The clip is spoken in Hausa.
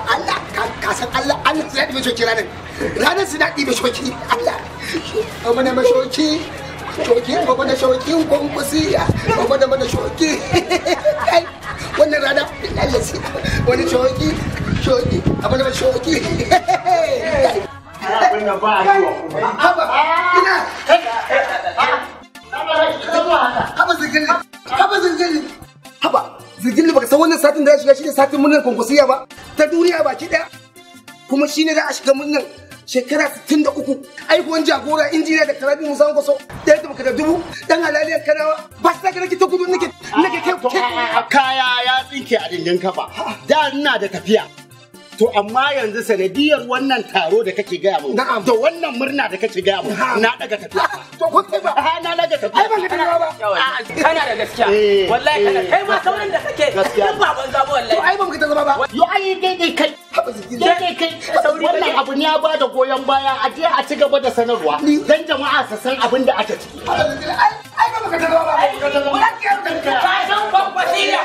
Allah ka san Allah sai da shoki ranar su daɗi da shoki Allah amma na mashoki shoki baba da shoki kwankwasiya baba da mana shoki wannan rana Allah sai wani shoki amma na shoki abin da ba a yi wa kuma haba ina haba zirgin baka san wannan satin da ya shiga shi ne satin murnar kwankwasiya ba ta duniya baki daya kuma shi ne za a shiga murnar shekara 63 aihuwan jagora injiniya da karabi musa Kwankwaso da ya tabbata da dubu dan halaliyar kanawa ba su daga nake ta gudu nake kaya ya tsinke a dindin kafa da ina da tafiya to amma yanzu sanadiyar wannan taro da kake gaya mun da wannan murna da kake gaya mun na daga tafiya to ko kai ba na daga tafiya ai ban ga tafiya ba kana da gaskiya wallahi kana kai ma sauran da kake kin ba banza ba wallahi to ai ban ga tafiya ba yo ai daidai kai wannan abu ne ya bada goyon baya a je a ci gaba da sanarwa dan jama'a su san abin da ake ciki ai ban ga tafiya ba ka san kwakwasiya